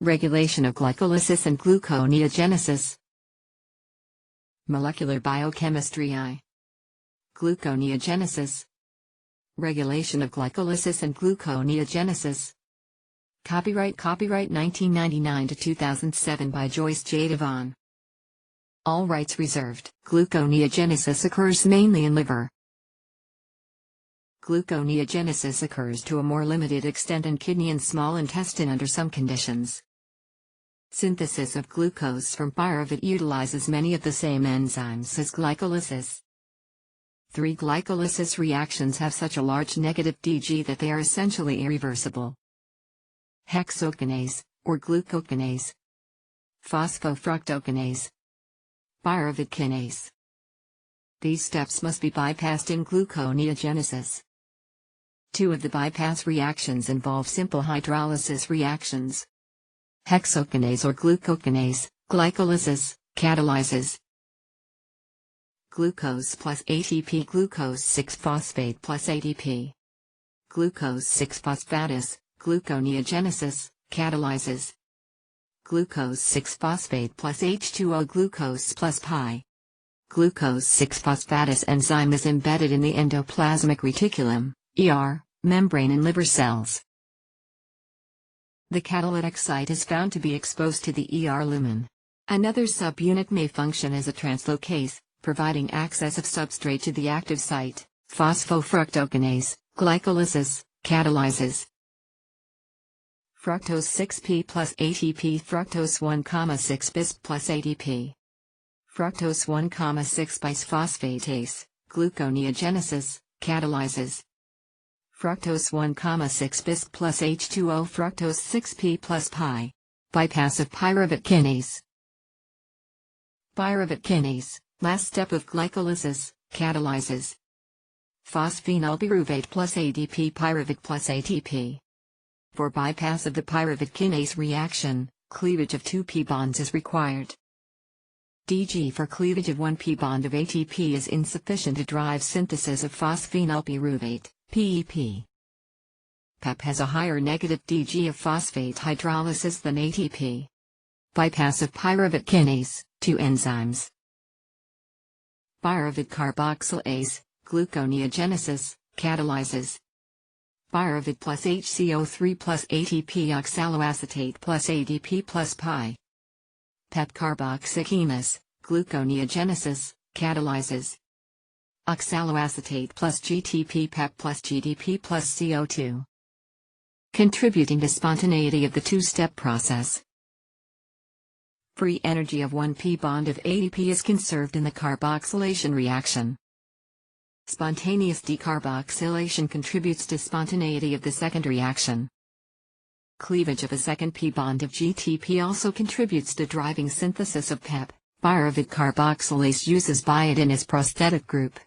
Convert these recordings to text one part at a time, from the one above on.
Regulation of glycolysis and gluconeogenesis. Molecular biochemistry I. Gluconeogenesis. Regulation of glycolysis and gluconeogenesis. Copyright 1999 to 2007 by Joyce J. Devon. All rights reserved. Gluconeogenesis occurs mainly in liver. Gluconeogenesis occurs to a more limited extent in kidney and small intestine under some conditions. Synthesis of glucose from pyruvate utilizes many of the same enzymes as glycolysis. 3 glycolysis reactions have such a large negative DG that they are essentially irreversible. Hexokinase, or glucokinase. Phosphofructokinase. Pyruvate kinase. These steps must be bypassed in gluconeogenesis. 2 of the bypass reactions involve simple hydrolysis reactions. Hexokinase or glucokinase, glycolysis, catalyzes. Glucose plus ATP, glucose 6-phosphate plus ATP. Glucose 6-phosphatase, gluconeogenesis, catalyzes. Glucose 6-phosphate plus H2O, glucose plus pi. Glucose 6-phosphatase enzyme is embedded in the endoplasmic reticulum, membrane in liver cells. The catalytic site is found to be exposed to the lumen. Another subunit may function as a translocase, providing access of substrate to the active site. Phosphofructokinase, glycolysis, catalyzes. Fructose 6P plus ATP, fructose 1,6 bis plus ATP. Fructose 1,6 bisphosphatase, gluconeogenesis, catalyzes. Fructose 1,6 bis plus H2O, fructose 6P plus pi. Bypass of pyruvate kinase. Pyruvate kinase, last step of glycolysis, catalyzes. Phosphenolpyruvate plus ADP, pyruvate plus ATP. For bypass of the pyruvate kinase reaction, cleavage of 2 p bonds is required. DG for cleavage of 1 p bond of ATP is insufficient to drive synthesis of phosphenolpyruvate, PEP. PEP has a higher negative DG of phosphate hydrolysis than ATP. Bypass of pyruvate kinase, 2 enzymes. Pyruvate carboxylase, gluconeogenesis, catalyzes. Pyruvate plus HCO3 plus ATP, oxaloacetate plus ADP plus pi. PEP carboxygenase, gluconeogenesis, catalyzes. Oxaloacetate plus GTP, PEP plus GDP plus CO2. Contributing to spontaneity of the two-step process. Free energy of 1 p bond of ADP is conserved in the carboxylation reaction. Spontaneous decarboxylation contributes to spontaneity of the second reaction. Cleavage of a second p bond of GTP also contributes to driving synthesis of PEP. Pyruvate carboxylase uses biotin as prosthetic group.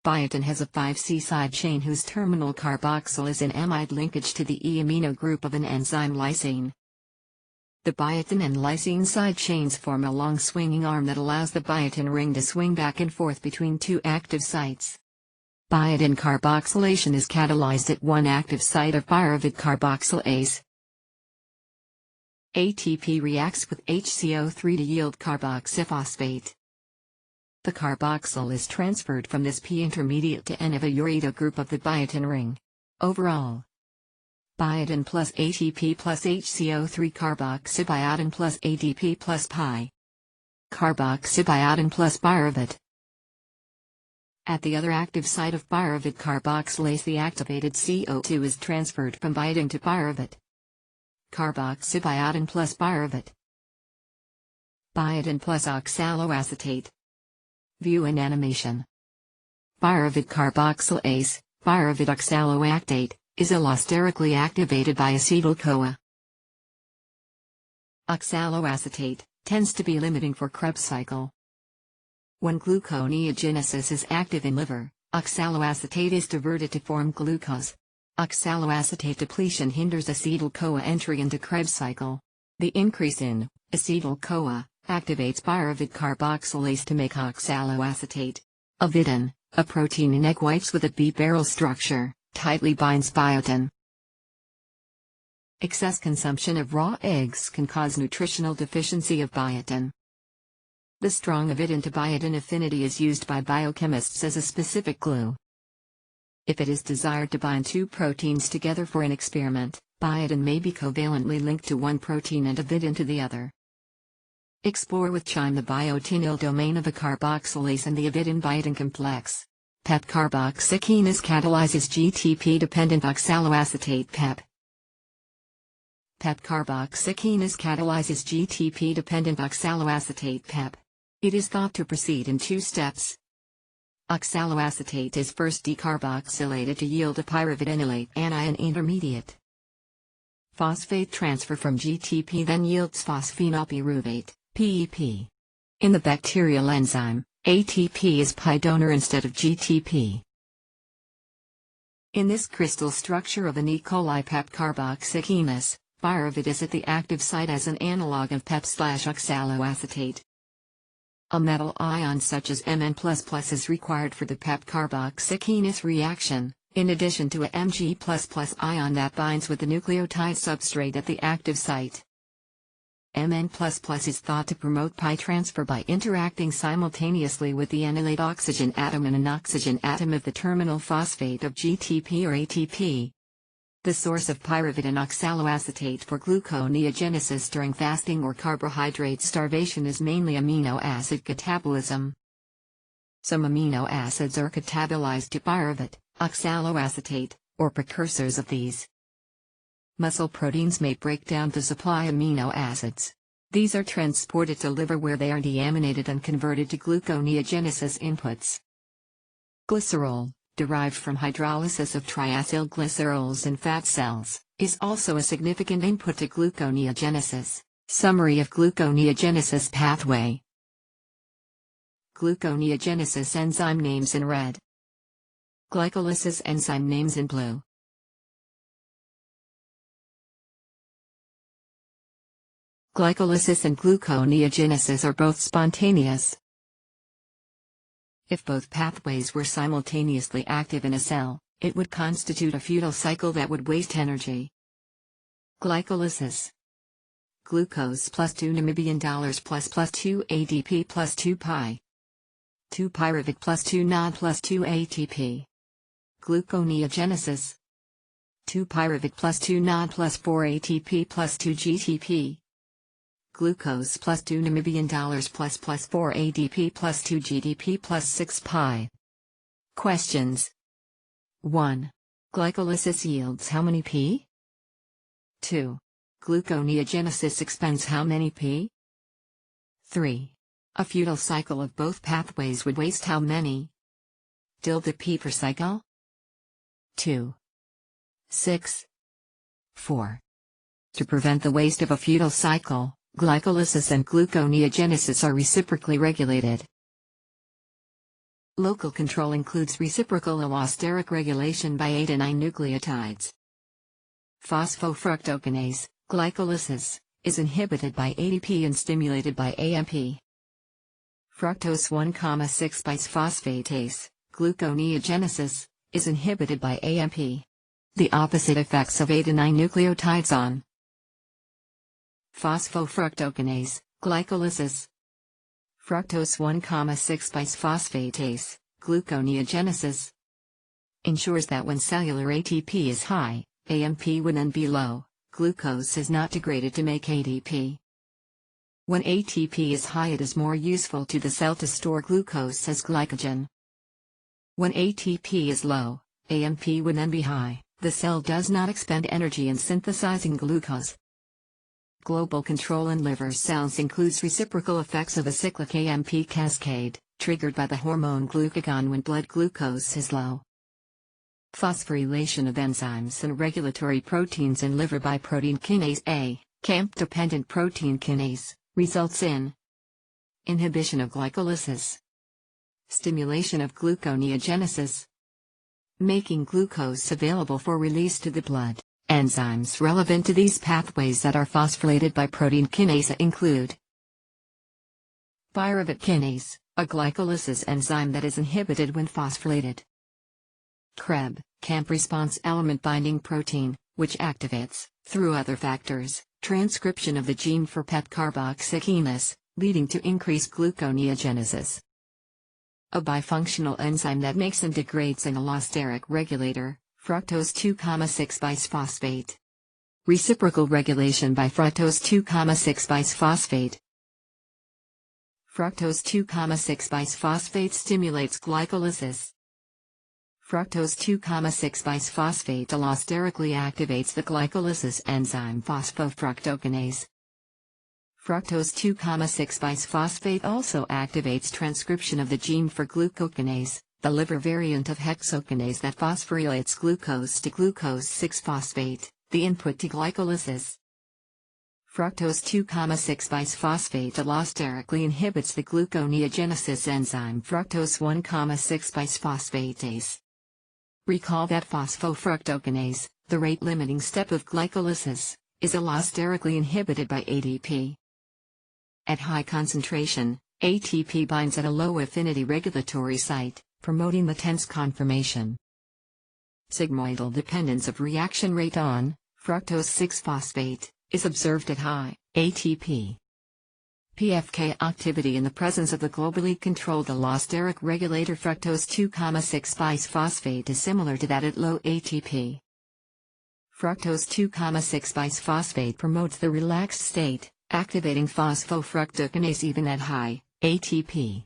Biotin has a 5C side chain whose terminal carboxyl is an amide linkage to the E amino group of an enzyme lysine. The biotin and lysine side chains form a long swinging arm that allows the biotin ring to swing back and forth between 2 active sites. Biotin carboxylation is catalyzed at one active site of pyruvate carboxylase. ATP reacts with HCO3 to yield carboxyphosphate. The carboxyl is transferred from this P intermediate to N of a urido group of the biotin ring. Overall, biotin plus ATP plus HCO3 carboxybiotin plus ADP plus pi. Carboxybiotin plus pyruvate. At the other active site of pyruvate carboxylase, the activated CO2 is transferred from biotin to pyruvate. Carboxybiotin plus pyruvate. Biotin plus oxaloacetate. View in animation. Pyruvate carboxylase, pyruvate oxaloactate, is allosterically activated by acetyl-CoA. Oxaloacetate tends to be limiting for Krebs cycle. When gluconeogenesis is active in liver, oxaloacetate is diverted to form glucose. Oxaloacetate depletion hinders acetyl-CoA entry into Krebs cycle. The increase in acetyl-CoA activates pyruvate carboxylase to make oxaloacetate. Avidin, a protein in egg whites with a B barrel structure, tightly binds biotin. Excess consumption of raw eggs can cause nutritional deficiency of biotin. The strong avidin to biotin affinity is used by biochemists as a specific glue. If it is desired to bind two proteins together for an experiment, biotin may be covalently linked to one protein and avidin to the other. Explore with CHIME the biotinyl domain of a carboxylase and the avidin-biotin complex. PEP carboxykinase catalyzes GTP-dependent oxaloacetate PEP. PEP carboxykinase catalyzes GTP-dependent oxaloacetate PEP. It is thought to proceed in two steps. Oxaloacetate is first decarboxylated to yield a pyruvitinylate anion intermediate. Phosphate transfer from GTP then yields phosphenolpyruvate, PEP. In the bacterial enzyme, ATP is pi donor instead of GTP. In this crystal structure of an E. coli PEP carboxykinase, pyruvid is at the active site as an analog of PEP/oxaloacetate. A metal ion such as Mn++ is required for the PEP carboxykinase reaction, in addition to a Mg++ ion that binds with the nucleotide substrate at the active site. Mn++ is thought to promote pi transfer by interacting simultaneously with the enolate oxygen atom and an oxygen atom of the terminal phosphate of GTP or ATP. The source of pyruvid oxaloacetate for gluconeogenesis during fasting or carbohydrate starvation is mainly amino acid catabolism. Some amino acids are catabolized to pyruvid, oxaloacetate, or precursors of these. Muscle proteins may break down to supply amino acids. These are transported to liver where they are deaminated and converted to gluconeogenesis inputs. Glycerol, derived from hydrolysis of triacylglycerols in fat cells, is also a significant input to gluconeogenesis. Summary of gluconeogenesis pathway. Gluconeogenesis enzyme names in red. Glycolysis enzyme names in blue. Glycolysis and gluconeogenesis are both spontaneous. If both pathways were simultaneously active in a cell, it would constitute a futile cycle that would waste energy. Glycolysis. Glucose plus 2 Namibian dollars plus 2 ADP plus 2 pi. 2 pyruvid plus 2 NOD plus 2 ATP. Gluconeogenesis. 2 pyruvid plus 2 NOD plus 4 ATP plus 2 GTP. Glucose plus 2 Namibian dollars plus 4 ADP plus 2 GDP plus 6 pi. Questions. 1. Glycolysis yields how many P? 2. Gluconeogenesis expends how many P? 3. A futile cycle of both pathways would waste how many? P per cycle? 2. 6. 4. To prevent the waste of a futile cycle, glycolysis and gluconeogenesis are reciprocally regulated. Local control includes reciprocal allosteric regulation by adenine nucleotides. Phosphofructokinase, glycolysis, is inhibited by ADP and stimulated by AMP. Fructose 1,6-bisphosphatase, gluconeogenesis, is inhibited by AMP. The opposite effects of adenine nucleotides on phosphofructokinase, glycolysis. Fructose 1,6-bisphosphatase, gluconeogenesis, ensures that when cellular ATP is high, AMP would then be low, glucose is not degraded to make ADP. When ATP is high, it is more useful to the cell to store glucose as glycogen. When ATP is low, AMP would then be high, the cell does not expend energy in synthesizing glucose. Global control in liver cells includes reciprocal effects of a cyclic AMP cascade, triggered by the hormone glucagon when blood glucose is low. Phosphorylation of enzymes and regulatory proteins in liver by protein kinase A, CAMP-dependent protein kinase, results in inhibition of glycolysis, stimulation of gluconeogenesis, making glucose available for release to the blood. Enzymes relevant to these pathways that are phosphorylated by protein kinase include pyruvid kinase, a glycolysis enzyme that is inhibited when phosphorylated. CREB, CAMP response element binding protein, which activates, through other factors, transcription of the gene for PEP carboxygenase, leading to increased gluconeogenesis. A bifunctional enzyme that makes and degrades an allosteric regulator, fructose 2,6-bisphosphate. Reciprocal regulation by fructose 2,6-bisphosphate. Fructose 2,6-bisphosphate stimulates glycolysis. Fructose 2,6-bisphosphate allosterically activates the glycolysis enzyme phosphofructokinase. Fructose 2,6-bisphosphate also activates transcription of the gene for glucokinase, the liver variant of hexokinase that phosphorylates glucose to glucose 6-phosphate, the input to glycolysis. Fructose 2,6-bisphosphate allosterically inhibits the gluconeogenesis enzyme fructose 1,6-bisphosphatase. Recall that phosphofructokinase, the rate-limiting step of glycolysis, is allosterically inhibited by ADP. At high concentration, ATP binds at a low-affinity regulatory site, promoting the tense conformation. Sigmoidal dependence of reaction rate on fructose 6-phosphate is observed at high ATP. PFK activity in the presence of the globally controlled allosteric regulator fructose 2,6-bisphosphate is similar to that at low ATP. Fructose 2,6-bisphosphate promotes the relaxed state, activating phosphofructokinase even at high ATP.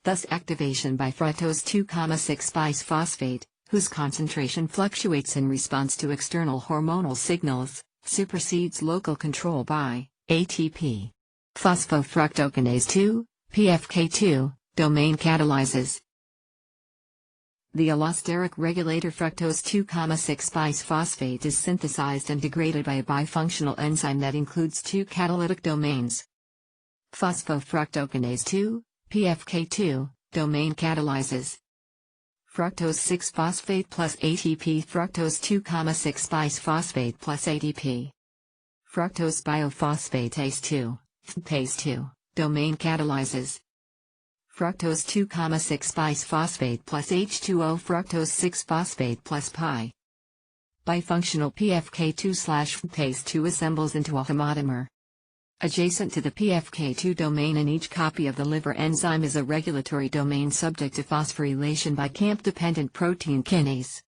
Thus activation by fructose 2,6-bisphosphate, whose concentration fluctuates in response to external hormonal signals, supersedes local control by ATP. Phosphofructokinase 2, PFK2, domain catalyzes. The allosteric regulator fructose 2,6-bisphosphate is synthesized and degraded by a bifunctional enzyme that includes two catalytic domains. Phosphofructokinase 2, PFK2, domain catalyzes. Fructose 6-phosphate plus ATP fructose 2,6-bisphosphate plus ADP. Fructose biophosphatase 2, FPase 2, domain catalyzes. Fructose 2,6-bisphosphate plus H2O fructose 6-phosphate plus pi. Bifunctional PFK2/FPase 2 assembles into a homotomer. Adjacent to the PFK2 domain in each copy of the liver enzyme is a regulatory domain subject to phosphorylation by CAMP-dependent protein kinase.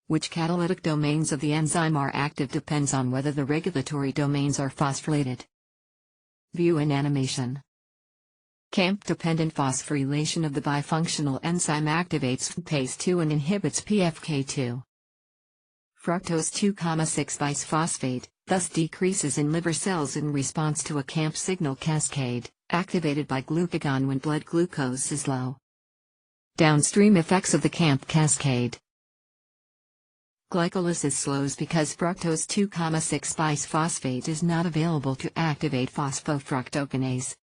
Which catalytic domains of the enzyme are active depends on whether the regulatory domains are phosphorylated. View in animation. CAMP-dependent phosphorylation of the bifunctional enzyme activates FPase 2 and inhibits PFK2. Fructose 2,6-bisphosphate, thus decreases in liver cells in response to a CAMP signal cascade, activated by glucagon when blood glucose is low. Downstream effects of the CAMP cascade. Glycolysis slows because fructose 2,6-bisphosphate is not available to activate phosphofructokinase.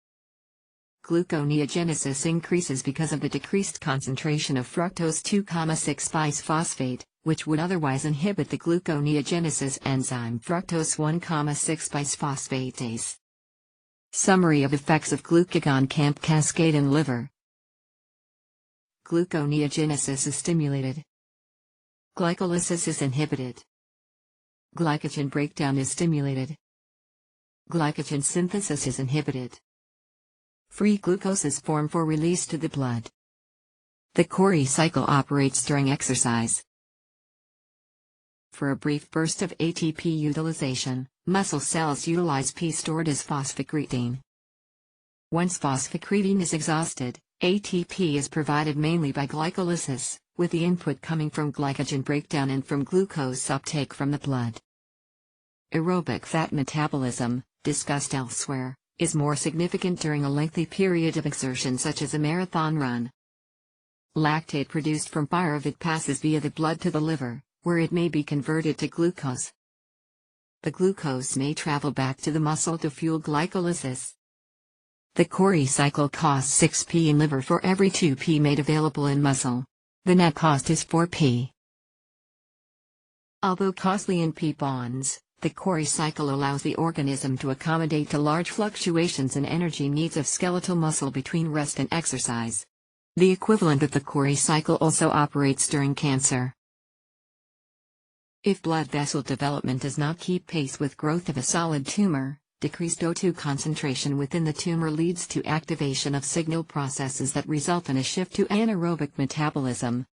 Gluconeogenesis increases because of the decreased concentration of fructose 2,6-bisphosphate, which would otherwise inhibit the gluconeogenesis enzyme fructose 1,6-bisphosphatase. Summary of effects of glucagon CAMP cascade in liver. Gluconeogenesis is stimulated. Glycolysis is inhibited. Glycogen breakdown is stimulated. Glycogen synthesis is inhibited. Free glucose is formed for release to the blood. The Cori cycle operates during exercise. For a brief burst of ATP utilization, muscle cells utilize P stored as phosphocreatine. Once phosphocreatine is exhausted, ATP is provided mainly by glycolysis, with the input coming from glycogen breakdown and from glucose uptake from the blood. Aerobic fat metabolism, discussed elsewhere, is more significant during a lengthy period of exertion such as a marathon run. Lactate produced from pyruvate passes via the blood to the liver, where it may be converted to glucose. The glucose may travel back to the muscle to fuel glycolysis. The Cori cycle costs 6p in liver for every 2p made available in muscle. The net cost is 4p. Although costly in p bonds, the Cori cycle allows the organism to accommodate to large fluctuations in energy needs of skeletal muscle between rest and exercise. The equivalent of the Cori cycle also operates during cancer. If blood vessel development does not keep pace with growth of a solid tumor, decreased O2 concentration within the tumor leads to activation of signal processes that result in a shift to anaerobic metabolism,